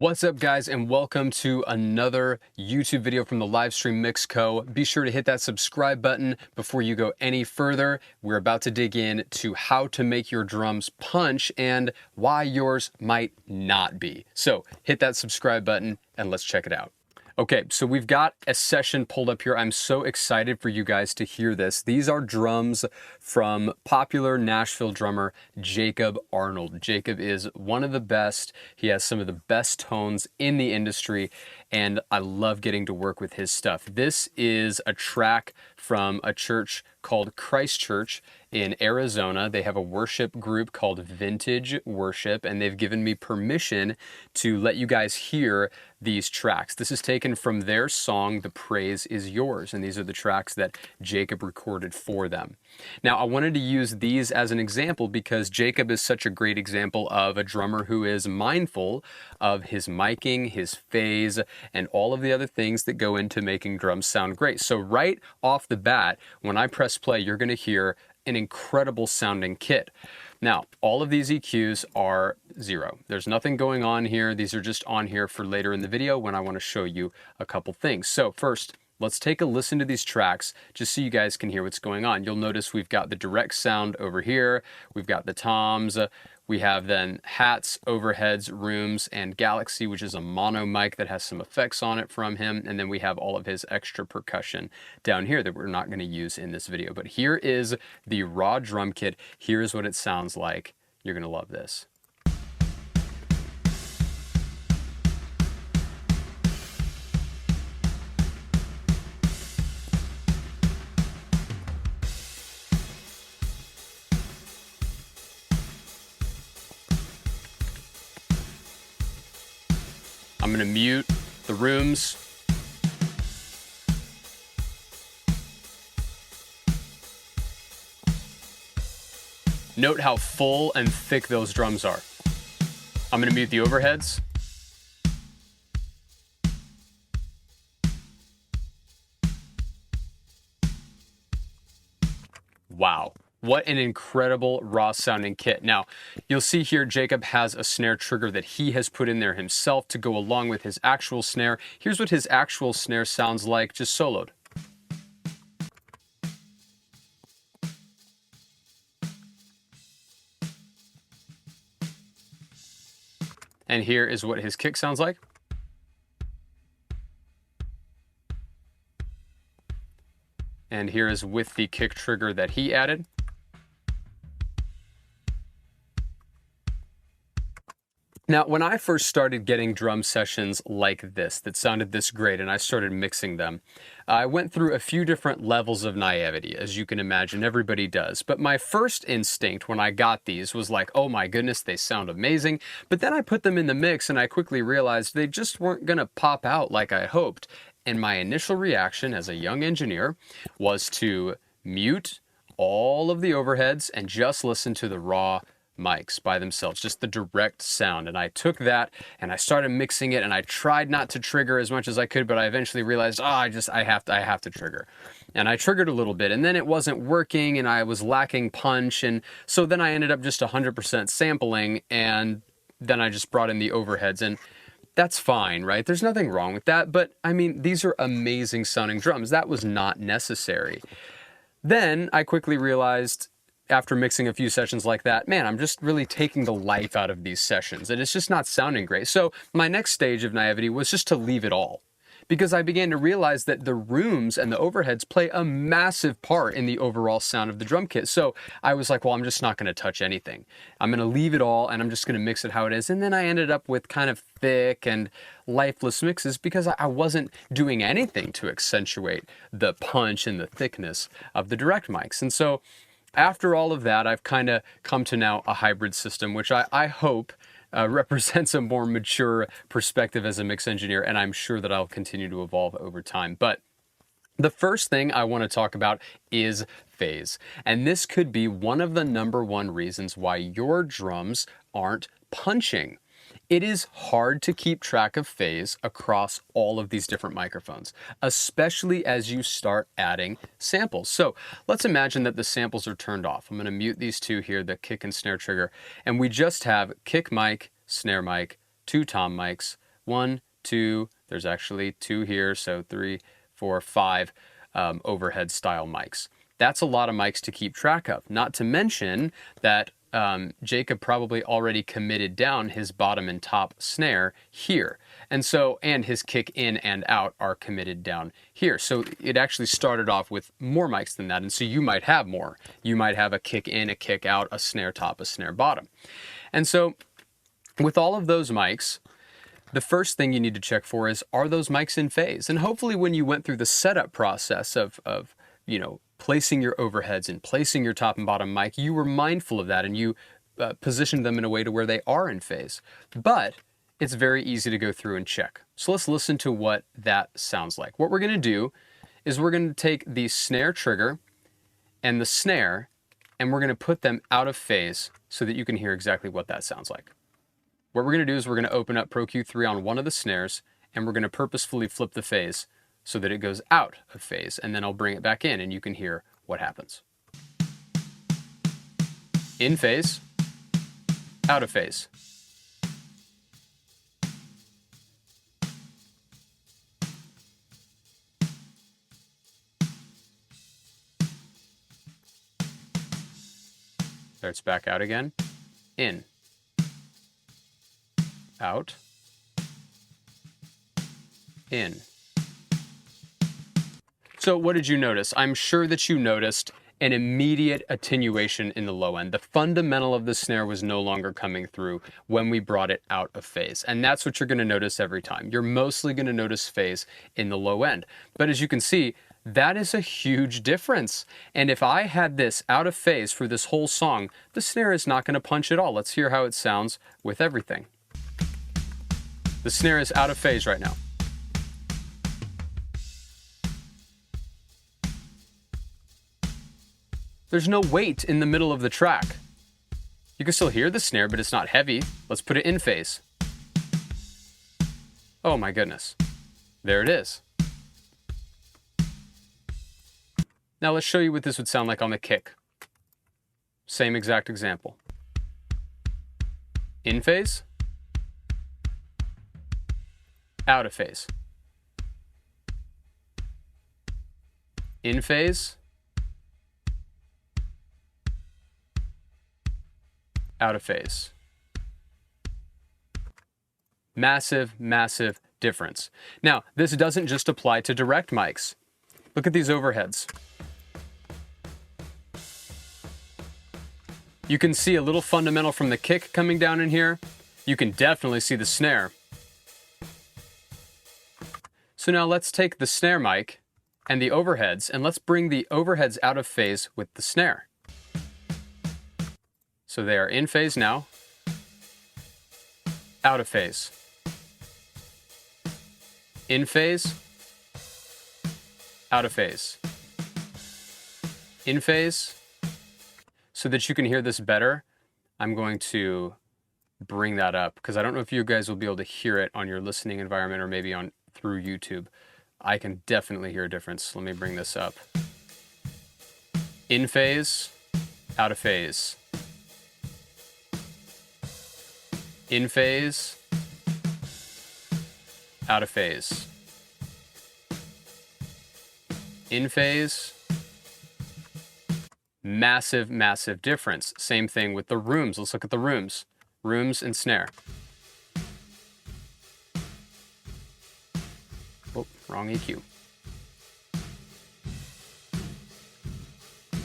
What's up, guys, and welcome to another YouTube video from the Livestream Mix Co. Be sure to hit that subscribe button before you go any further. We're about to dig in to how to make your drums punch and why yours might not be. So hit that subscribe button and let's check it out. Okay, so we've got a session pulled up here. I'm so excited for you guys to hear this. These are drums from popular Nashville drummer Jacob Arnold. Jacob is one of the best. He has some of the best tones in the industry, and I love getting to work with his stuff. This is a track from a church called Christ Church in Arizona. They have a worship group called Vintage Worship, and they've given me permission to let you guys hear these tracks. This is taken from their song, The Praise Is Yours, and these are the tracks that Jacob recorded for them. Now, I wanted to use these as an example because Jacob is such a great example of a drummer who is mindful of his miking, his phase, and all of the other things that go into making drums sound great. So right off the bat, when I press play, you're going to hear an incredible sounding kit. Now, all of these EQs are 0. There's nothing going on here. These are just on here for later in the video when I want to show you a couple things. So first, let's take a listen to these tracks just so you guys can hear what's going on. You'll notice we've got the direct sound over here. We've got the toms. We have then hats, overheads, rooms, and Galaxy, which is a mono mic that has some effects on it from him. And then we have all of his extra percussion down here that we're not going to use in this video. But here is the raw drum kit. Here's what it sounds like. You're going to love this. I'm going to mute the rooms. Note how full and thick those drums are. I'm going to mute the overheads. Wow. What an incredible raw sounding kit. Now, you'll see here Jacob has a snare trigger that he has put in there himself to go along with his actual snare. Here's what his actual snare sounds like just soloed. And here is what his kick sounds like. And here is with the kick trigger that he added. Now, when I first started getting drum sessions like this, that sounded this great, and I started mixing them, I went through a few different levels of naivety, as you can imagine, everybody does. But my first instinct when I got these was like, oh my goodness, they sound amazing. But then I put them in the mix and I quickly realized they just weren't gonna pop out like I hoped. And my initial reaction as a young engineer was to mute all of the overheads and just listen to the raw mics by themselves, just the direct sound. And I took that and I started mixing it, and I tried not to trigger as much as I could, but I eventually realized, I have to trigger. And I triggered a little bit, and then it wasn't working and I was lacking punch. And so then I ended up just 100% sampling, and then I just brought in the overheads, and that's fine, right? There's nothing wrong with that. But I mean, these are amazing sounding drums. That was not necessary. Then I quickly realized, after mixing a few sessions like that, man, I'm just really taking the life out of these sessions, and it's just not sounding great. So my next stage of naivety was just to leave it all, because I began to realize that the rooms and the overheads play a massive part in the overall sound of the drum kit. So I was like, well, I'm just not going to touch anything. I'm going to leave it all, and I'm just going to mix it how it is. And then I ended up with kind of thick and lifeless mixes because I wasn't doing anything to accentuate the punch and the thickness of the direct mics. And so after all of that, I've kind of come to now a hybrid system, which I hope represents a more mature perspective as a mix engineer, and I'm sure that I'll continue to evolve over time. But the first thing I want to talk about is phase. And this could be one of the #1 reasons why your drums aren't punching. It is hard to keep track of phase across all of these different microphones, especially as you start adding samples. So let's imagine that the samples are turned off. I'm going to mute these two here, the kick and snare trigger, and we just have kick mic, snare mic, 2 tom mics, 1, 2, there's actually 2 here, so 3, 4, 5 overhead style mics. That's a lot of mics to keep track of, not to mention that Jacob probably already committed down his bottom and top snare here. And his kick in and out are committed down here. So it actually started off with more mics than that. And so you might have more. You might have a kick in, a kick out, a snare top, a snare bottom. And so with all of those mics, the first thing you need to check for is, are those mics in phase? And hopefully when you went through the setup process of placing your overheads and placing your top and bottom mic, you were mindful of that and you positioned them in a way to where they are in phase. But it's very easy to go through and check. So let's listen to what that sounds like. What we're going to do is we're going to take the snare trigger and the snare, and we're going to put them out of phase so that you can hear exactly what that sounds like. What we're going to do is we're going to open up Pro Q3 on one of the snares, and we're going to purposefully flip the phase so that it goes out of phase, and then I'll bring it back in and you can hear what happens. In phase, out of phase. There, it's back out again. In, out, in. So what did you notice? I'm sure that you noticed an immediate attenuation in the low end. The fundamental of the snare was no longer coming through when we brought it out of phase. And that's what you're going to notice every time. You're mostly going to notice phase in the low end. But as you can see, that is a huge difference. And if I had this out of phase for this whole song, the snare is not going to punch at all. Let's hear how it sounds with everything. The snare is out of phase right now. There's no weight in the middle of the track. You can still hear the snare, but it's not heavy. Let's put it in phase. Oh my goodness. There it is. Now let's show you what this would sound like on the kick. Same exact example. In phase. Out of phase. In phase. Out of phase. Massive, massive difference. Now, this doesn't just apply to direct mics. Look at these overheads. You can see a little fundamental from the kick coming down in here. You can definitely see the snare. So now let's take the snare mic and the overheads, and let's bring the overheads out of phase with the snare. So they are in phase now, out of phase, in phase, out of phase, in phase. So that you can hear this better, I'm going to bring that up because I don't know if you guys will be able to hear it on your listening environment or maybe on through YouTube. I can definitely hear a difference. Let me bring this up. In phase, out of phase. In phase, out of phase. In phase. Massive, massive difference. Same thing with the rooms. Let's look at the rooms. Rooms and snare. Oh, wrong EQ.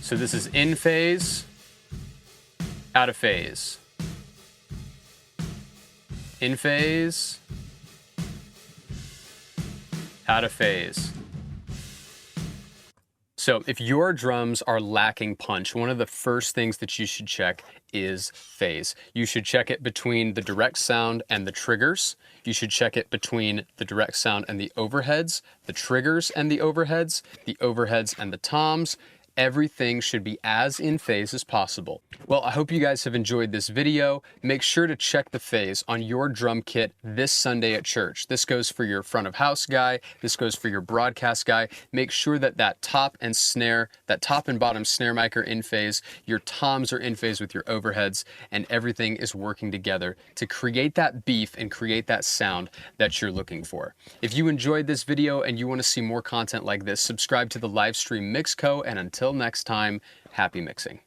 So this is in phase, out of phase. In phase, out of phase. So if your drums are lacking punch, one of the first things that you should check is phase. You should check it between the direct sound and the triggers. You should check it between the direct sound and the overheads, the triggers and the overheads and the toms, Everything should be as in phase as possible. Well, I hope you guys have enjoyed this video. Make sure to check the phase on your drum kit this Sunday at church. This goes for your front of house guy. This goes for your broadcast guy. Make sure that that top and bottom snare mic are in phase, your toms are in phase with your overheads, and everything is working together to create that beef and create that sound that you're looking for. If you enjoyed this video and you want to see more content like this, subscribe to the Livestream Mix Co. And until next time, happy mixing.